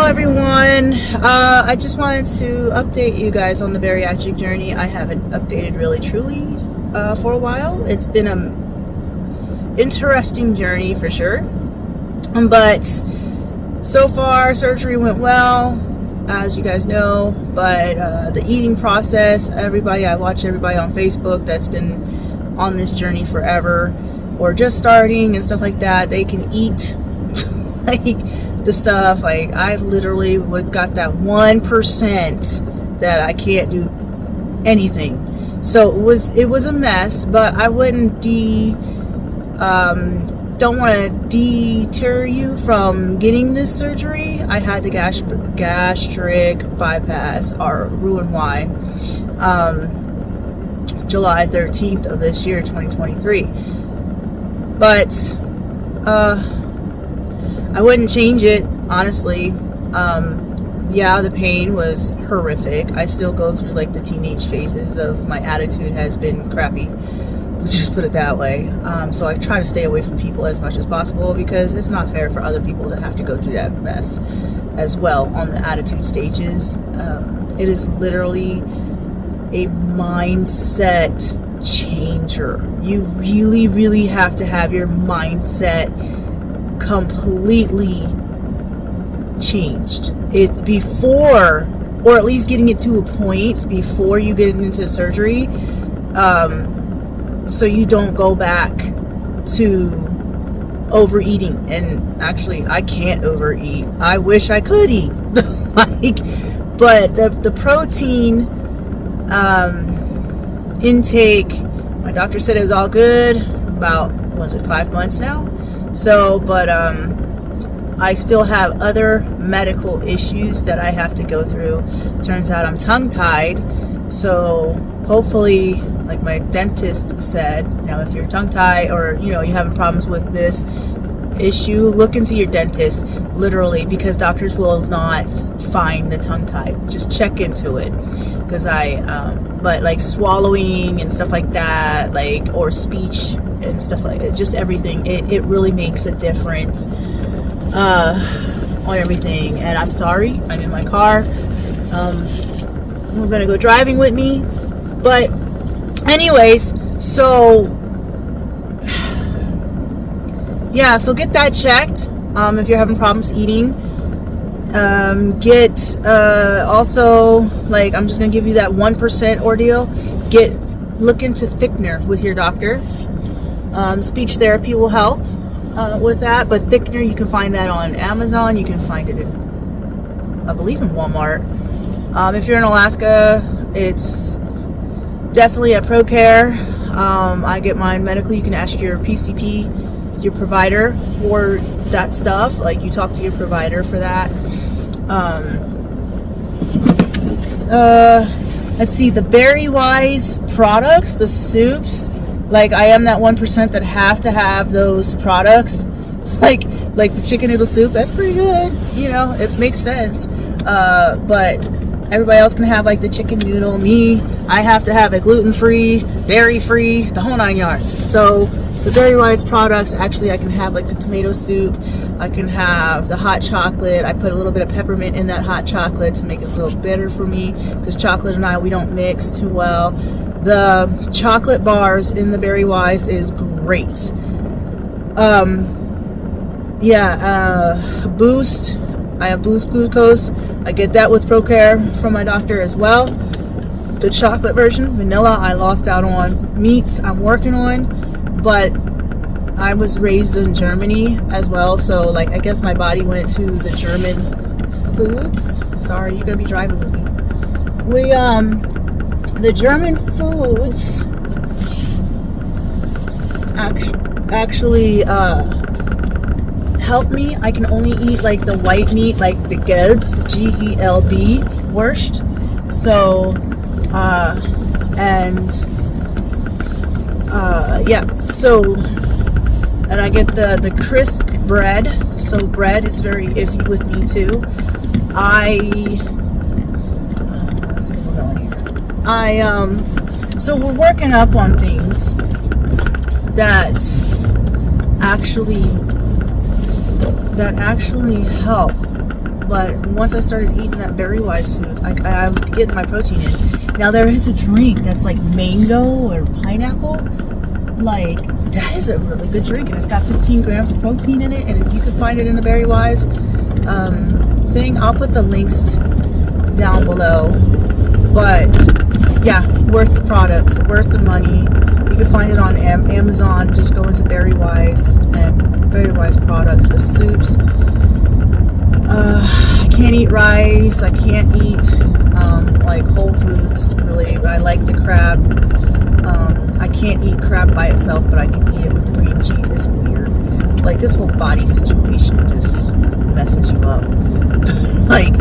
everyone. I just wanted to update you guys on the bariatric journey. I haven't updated really truly for a while. It's been an interesting journey for sure. But so far, surgery went well, as you guys know. But the eating process, I watch everybody on Facebook that's been on this journey forever or just starting and stuff like that. They can eat like the stuff, like I literally got that 1% that I can't do anything. So it was a mess, but I wouldn't don't want to deter you from getting this surgery. I had the gastric bypass, or Roux-en-Y, July 13th of this year, 2023. But I wouldn't change it, honestly. Yeah, the pain was horrific. I still go through like the teenage phases of my attitude has been crappy. We'll just put it that way. So I try to stay away from people as much as possible because it's not fair for other people to have to go through that mess as well on the attitude stages. It is literally a mindset changer. You really, really have to have your mindset completely changed it before, or at least getting it to a point before you get into surgery, so you don't go back to overeating. And actually, I can't overeat. I wish I could eat but the protein intake, my doctor said it was all good about 5 months now. So, but I still have other medical issues that I have to go through. Turns out I'm tongue-tied, so hopefully, like my dentist said, if you're tongue-tied or you're having problems with this issue, look into your dentist, literally, because doctors will not find the tongue-tied. Just check into it, because but like swallowing and stuff like that, or speech and stuff like it, just everything, it really makes a difference on everything. And I'm sorry, I'm in my car. We're gonna go driving with me, but anyways, so yeah, so get that checked if you're having problems eating. Get also, like, I'm just gonna give you that 1% ordeal. Look into thickener with your doctor. Speech therapy will help with that, but thickener, you can find that on Amazon. You can find it I believe in Walmart. If you're in Alaska, it's definitely at ProCare. I get mine medically. You can ask your PCP, your provider, for that stuff. Like, you talk to your provider for that. Let's see, the Berry-Wise products, the soups, like, I am that 1% that have to have those products, like the chicken noodle soup. That's pretty good, it makes sense. But everybody else can have like the chicken noodle. Me, I have to have it gluten-free, dairy-free, the whole 9 yards. So the Berry-Wise products, actually, I can have like the tomato soup. I can have the hot chocolate. I put a little bit of peppermint in that hot chocolate to make it a little bitter for me, because chocolate and we don't mix too well. The chocolate bars in the Berry-Wise is great. Boost. I have Boost Glucose. I get that with ProCare from my doctor as well. The chocolate version, vanilla, I lost out on. Meats, I'm working on, but I was raised in Germany as well, so like, I guess my body went to the German foods. Sorry, you're gonna be driving with me. The German foods actually help me. I can only eat like the white meat, like the Gelb, G-E-L-B, Wurst. So, so, and I get the crisp bread. So bread is very iffy with me too. Let's see where we're going here. So we're working up on things that actually help But once I started eating that Berry Wise food, I was getting my protein in. Now there is a drink that's like mango or pineapple. Like, that is a really good drink, and it's got 15 grams of protein in it, and if you can find it in the Berry Wise thing, I'll put the links down below. But yeah, worth the products, worth the money. You can find it on Amazon. Just go into Berry Wise and Berry Wise products, the soups. I can't eat rice. I can't eat like whole foods. Really, I like the crab. I can't eat crab by itself, but I can eat it with the green cheese. It's weird. Like, this whole body situation just messes you up. Like,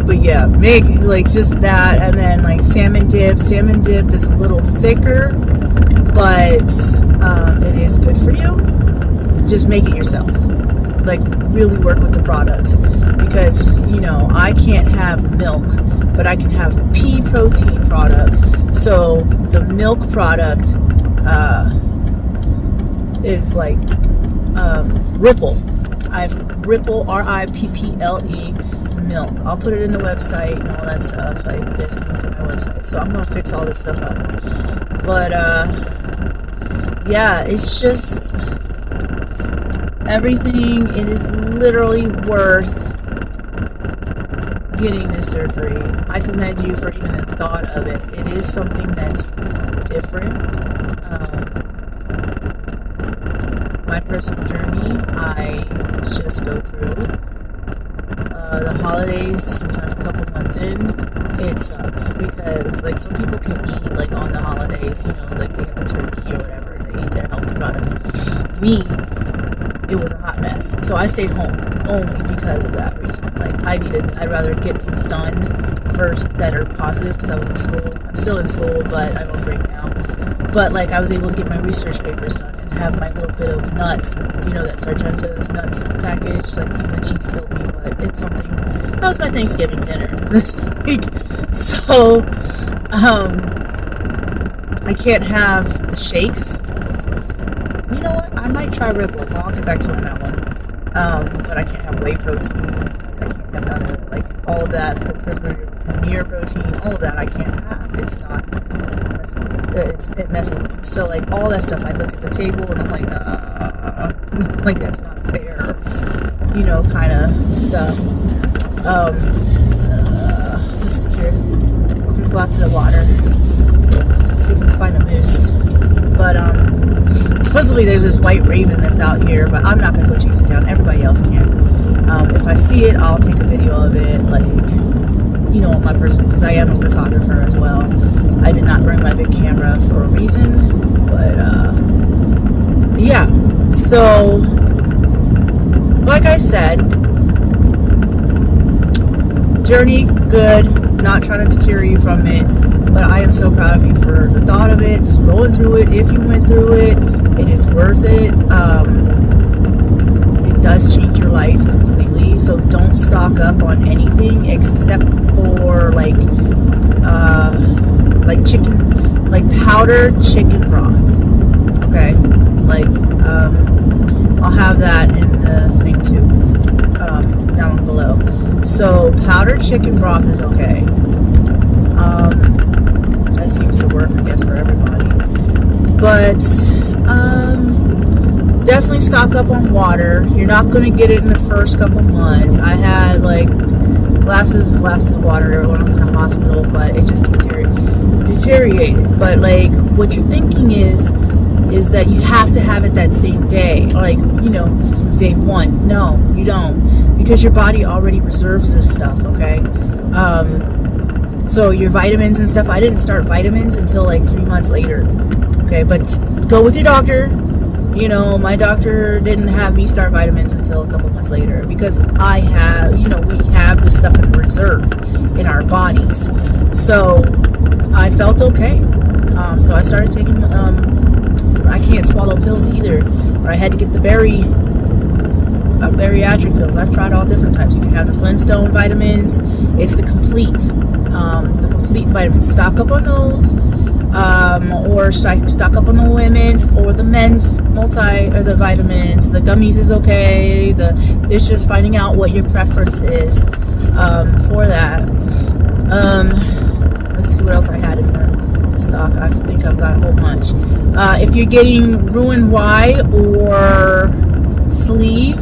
but yeah, like just that, and then like salmon dip. Salmon dip is a little thicker, but it is good for you. Just make it yourself. Like, really work with the products, because you know, I can't have milk, but I can have pea protein products. So the milk product is like Ripple. I've Ripple, RIPPLE milk. I'll put it in the website and all that stuff. Like, you guys can look at my website. So I'm gonna fix all this stuff up. But yeah, it's just everything. It is literally worth getting this surgery. I commend you for even the thought of it. It is something that's different. My personal journey, I just go through. The holidays, since I'm a couple months in, it sucks, because like some people can eat like on the holidays, you know, like they have a turkey or whatever, they eat their healthy products. Me, it was a hot mess. So I stayed home only because of that reason. Like, I'd rather get things done first that are positive, because I was in school. I'm still in school, but I'm on break now. But like, I was able to get my research papers done and have my little bit of nuts, you know, that Sargento's nuts package. Like, even the cheese killed me, but it's something. That was my Thanksgiving dinner. So, I can't have the shakes. You know what? I might try Ripple. I'll get back to you on that one. But I can't have whey protein. I can't have none of it. Like, all of that, Premier protein, all of that I can't have. It's not, it messes with me. So, like, all that stuff, I look at the table and I'm like, like, that's not fair. You know, kind of stuff. Let's see here. We're gonna go out to the water. See if we can find a moose. But, supposedly there's this white raven that's out here, but I'm not going to go chase it down. Everybody else can. If I see it, I'll take a video of it, like, you know, on my person, because I am a photographer as well. I did not bring my big camera for a reason, but, yeah. So, like I said, journey, good, not trying to deter you from it, but I am so proud of you for the thought of it, going through it. If you went through it, it is worth it. It does change your life completely. So don't stock up on anything except for like chicken, like powdered chicken broth. Okay, like I'll have that in the thing too, down below. So powdered chicken broth is okay. That seems to work, I guess, for everybody. But definitely stock up on water. You're not going to get it in the first couple months. I had like glasses of water when I was in the hospital, but it just deteriorated. But like, what you're thinking is that you have to have it that same day, like, you know, day one. No, you don't, because your body already reserves this stuff. Okay. So your vitamins and stuff, I didn't start vitamins until like 3 months later. Okay, but go with your doctor. You know, my doctor didn't have me start vitamins until a couple months later, because I have, you know, we have this stuff in reserve in our bodies. So I felt okay. So I started taking, I can't swallow pills either, or I had to get the bariatric pills. I've tried all different types. You can have the Flintstone vitamins. It's the complete vitamins. Stock up on those, or stock up on the women's or the men's the vitamins. The gummies is okay. It's just finding out what your preference is. for that. Let's see what else I had in the stock. I think I've got a whole bunch. If you're getting Roux-en-Y or sleeve,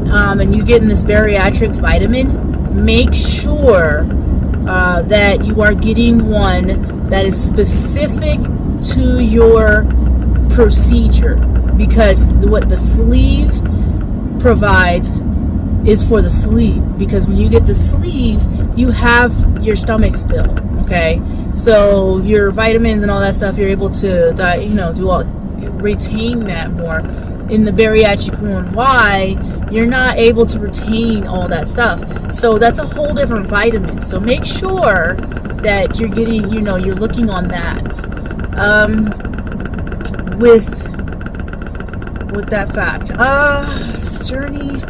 and you're getting this bariatric vitamin, make sure that you are getting one that is specific to your procedure, because what the sleeve provides is for the sleeve, because when you get the sleeve, you have your stomach still, okay? So your vitamins and all that stuff, you're able to retain that more. In the bariatric Roux-en-Y, you're not able to retain all that stuff, so that's a whole different vitamin. So make sure that you're getting, you're looking on that. With that fact, journey.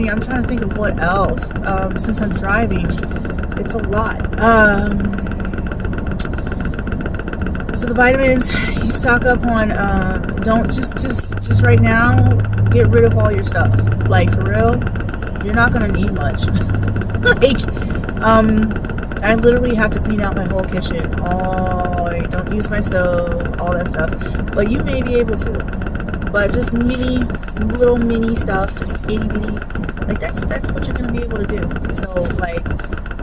I'm trying to think of what else. Since I'm driving, it's a lot. So the vitamins, you stock up on. Don't just right now, get rid of all your stuff. Like, for real, you're not gonna need much. I literally have to clean out my whole kitchen. I don't use my stove, all that stuff. But you may be able to. But just little mini stuff, just itty bitty. Like, that's what you're gonna be able to do. So, like,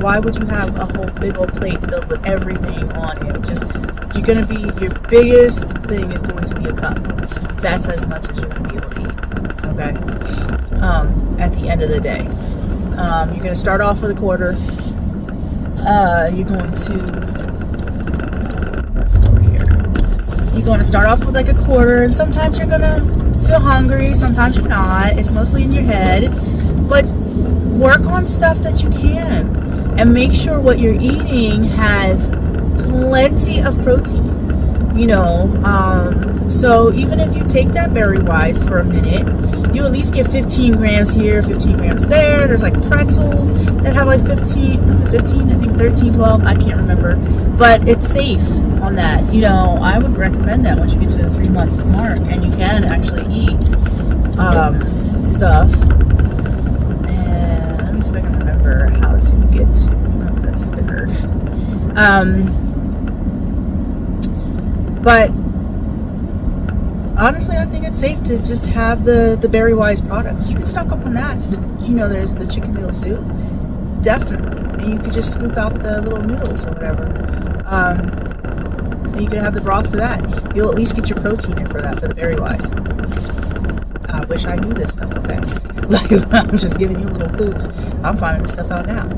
why would you have a whole big old plate filled with everything on it? Your biggest thing is going to be a cup. That's as much as you're gonna be able to eat. Okay. At the end of the day, you're gonna start off with a quarter. You're going to, let's go here. You're going to start off with like a quarter, and sometimes you're gonna feel hungry, sometimes you're not. It's mostly in your head, but work on stuff that you can, and make sure what you're eating has plenty of protein. So even if you take that berry wise for a minute, you at least get 15 grams here, 15 grams there. There's like pretzels that have like 15, was it 15? I think 13, 12, I can't remember. But it's safe on that. I would recommend that once you get to the 3-month mark and you can actually eat stuff. And if I can remember how to get to, that's spinnered. But honestly, I think it's safe to just have the Berry Wise products. You can stock up on that. There's the chicken noodle soup, definitely, and you could just scoop out the little noodles or whatever. And you can have the broth for that. You'll at least get your protein in for that, for the Berry Wise. I wish I knew this stuff. Okay, like, I'm just giving you little clues. I'm finding this stuff out now.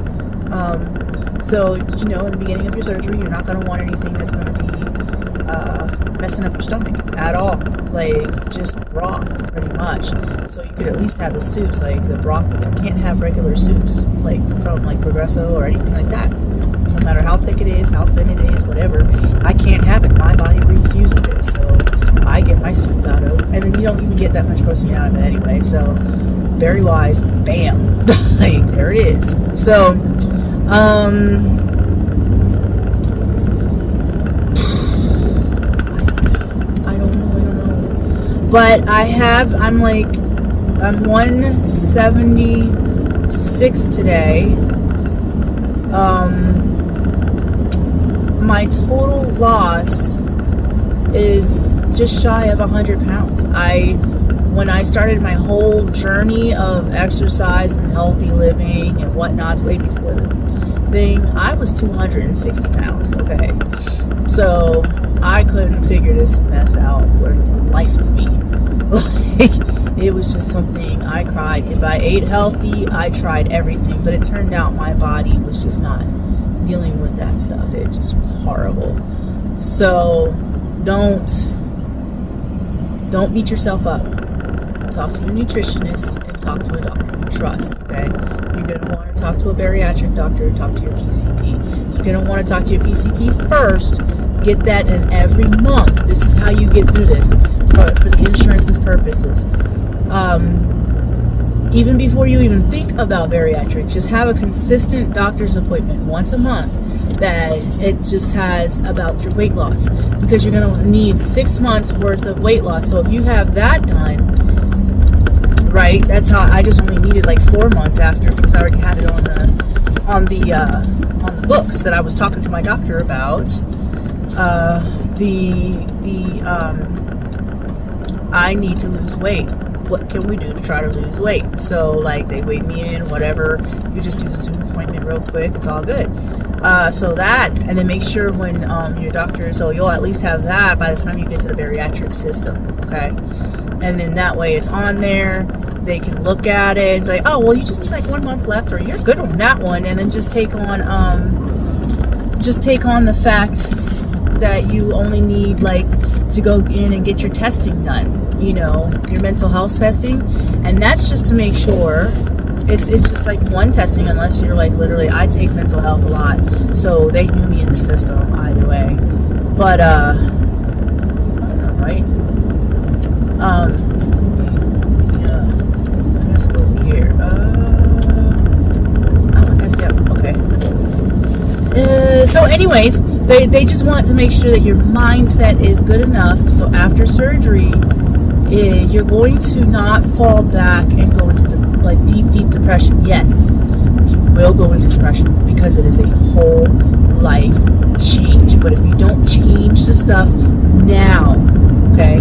So in the beginning of your surgery, you're not going to want anything that's going to be messing up your stomach at all. Like, just raw, pretty much. So you could at least have the soups, like the broccoli. I can't have regular soups, like from like Progresso or anything like that. No matter how thick it is, how thin it is, whatever, I can't have it. My body refuses it. So I get my soup out of it, and then you don't even get that much protein out of it anyway. So Berry Wise, bam, like, there it is. So but I'm 176 today. My total loss is just shy of 100 pounds. When I started my whole journey of exercise and healthy living and whatnot, way before the thing, I was 260 pounds, okay? So I couldn't figure this mess out for the life of me. Like, it was just something I cried. If I ate healthy, I tried everything, but it turned out my body was just not dealing with that stuff. It just was horrible. So don't beat yourself up. Talk to your nutritionist and talk to a doctor you trust, okay? You're going to want to talk to a bariatric doctor, talk to your PCP. You're going to want to talk to your PCP first. Get that in every month. This is how you get through this for the insurance's purposes. Even before you even think about bariatric, just have a consistent doctor's appointment once a month that it just has about your weight loss, because you're going to need 6 months worth of weight loss. So if you have that done, right, right. That's how I just only needed like 4 months after, because I already had it on the books that I was talking to my doctor about. I need to lose weight. What can we do to try to lose weight? So like they weighed me in, whatever. You just do the Zoom appointment real quick. It's all good. So that, and then make sure when your doctor, so you'll at least have that by the time you get to the bariatric system, okay? And then that way it's on there. They can look at it and be like, oh, well, you just need like 1 month left, or you're good on that one, and then just take on the fact that you only need like to go in and get your testing done, you know, your mental health testing, and that's just to make sure. It's just like one testing, unless you're like literally, I take mental health a lot, so they knew me in the system either way. But I don't know, right? Yeah, let's go over here. I guess, yeah, okay. So anyways, they just want to make sure that your mindset is good enough, so after surgery, you're going to not fall back and go into like deep depression. Yes, you will go into depression because it is a whole life change. But if you don't change the stuff now, okay,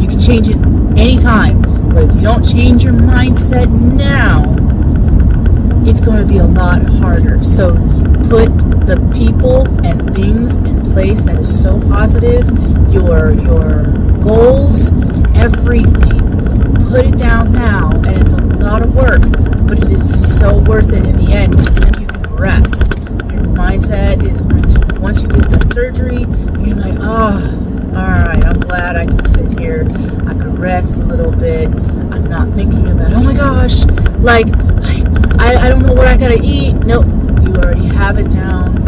you can change it anytime, but if you don't change your mindset now, it's going to be a lot harder. So put the people and things in place that is so positive, your goals, everything. Put it down now, and it's a lot of work, but it is so worth it in the end, because then you can rest. Your mindset is going to, once you get that surgery, you're like, oh, alright, I'm glad I can sit here, I can rest a little bit, I'm not thinking about, oh my gosh, like, I don't know what I gotta eat. Nope, you already have it down.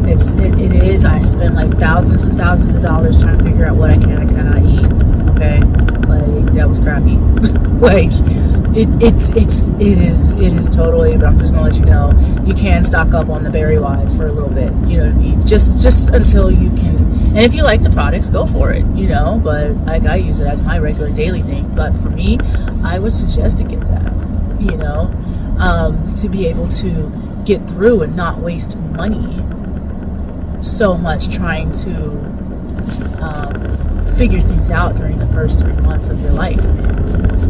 It is, I spend like thousands and thousands of dollars trying to figure out what I can and cannot eat, okay? Like, that was crappy. Like, it is totally, but I'm just gonna let you know, you can stock up on the Berry Wise for a little bit, you know what I mean? Just until you can, and if you like the products, go for it, you know, but like I use it as my regular daily thing. But for me, I would suggest to get that, you know, to be able to get through and not waste money so much trying to figure things out during the first 3 months of your life.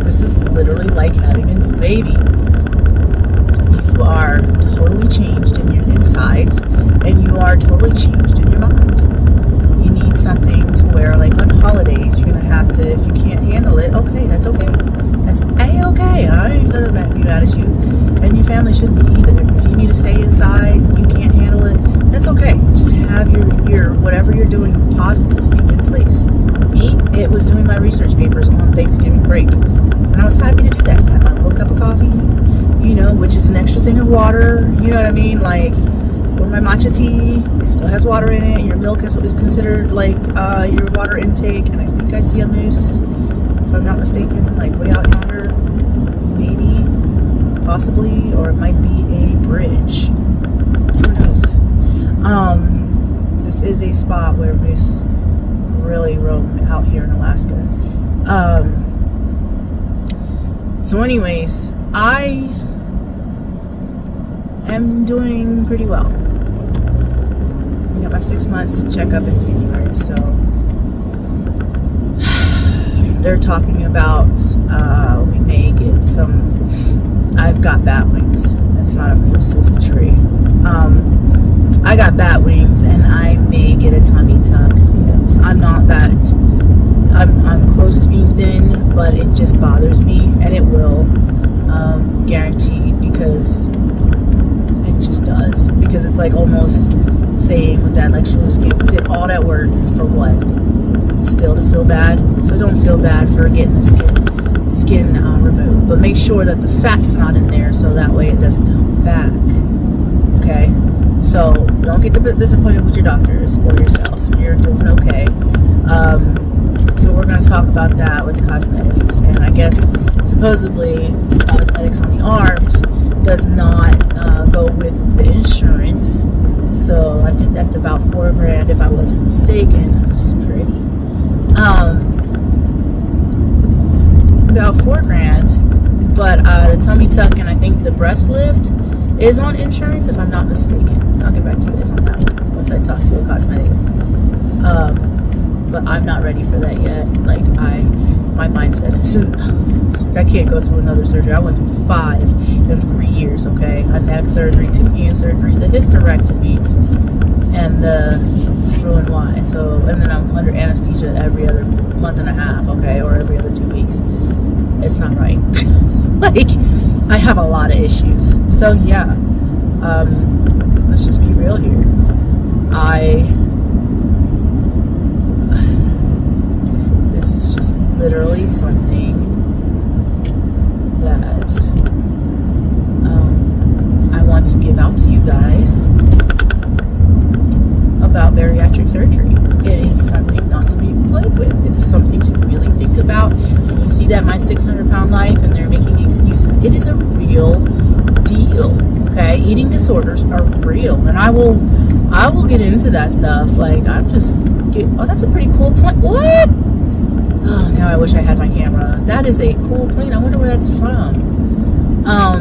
This is literally like having a new baby. You are totally changed in your insides, and you are totally changed in your mind. You need something to wear, like on holidays, you're gonna have to, if you can't handle it, okay, that's okay. That's A-okay. I ain't gonna be mad at you. And your family shouldn't be either. If you need to stay inside and you can't handle it, that's okay. Just have your whatever you're doing positively in place. Me, it was doing my research papers on Thanksgiving break. And I was happy to do that. Had my little cup of coffee, you know, which is an extra thing of water, you know what I mean? Like, or my matcha tea, it still has water in it. Your milk is considered like your water intake. And I think I see a moose, if I'm not mistaken, like way out yonder, maybe, possibly, or it might be a bridge. Who knows? This is a spot where moose really roam out here in Alaska. So anyways, I am doing pretty well. I got my 6 months checkup in January, so they're talking about we may get some, I've got bat wings. It's not a moose, it's a tree. I got bat wings, and I may get a tummy tuck. Who knows? I'm not that, I'm close to being thin, but it just bothers me, and it will, guaranteed, because it just does. Because it's like almost saying with that, like, Shulis did all that work for what? Still to feel bad? So don't feel bad for getting the skin removed, but make sure that the fat's not in there, so that way it doesn't come back. Okay? So don't get disappointed with your doctors or yourself. You're doing okay. So we're going to talk about that with the cosmetics. And I guess supposedly cosmetics on the arms does not go with the insurance. So I think that's about $4,000 if I wasn't mistaken. This is pretty. About $4,000, but But the tummy tuck and I think the breast lift is on insurance, if I'm not mistaken. I'll get back to you guys on that one once I talk to a cosmetic. But I'm not ready for that yet. Like, my mindset isn't. I can't go through another surgery. I went through 5 in 3 years, okay? A neck surgery, 2 hand surgeries, a hysterectomy, and the Roux-en-Y. So, and then I'm under anesthesia every other month and a half, okay? Or every other 2 weeks. It's not right. Like, I have a lot of issues. So, yeah. Let's just be real here. This is just literally something that I want to give out to you guys about bariatric surgery. It is something not to be played with. It is something to really think about. When you see that my 600-pound life and they're making excuses, it is a real deal. Okay, eating disorders are real, and I will get into that stuff. Like, oh, that's a pretty cool plane. What? Oh, now I wish I had my camera. That is a cool plane. I wonder where that's from. I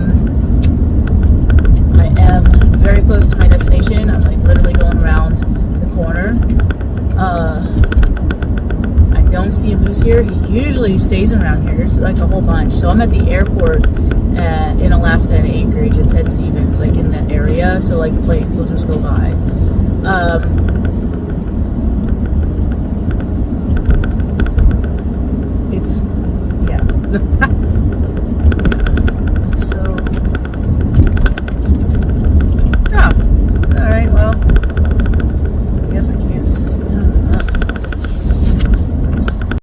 am very close to my destination. I'm like literally going around the corner. I don't see a moose here. He usually stays around here. It's like a whole bunch. So I'm at the airport in Alaska in Anchorage at Ted Stevens, like in that area. So like planes will just go by. It's, yeah.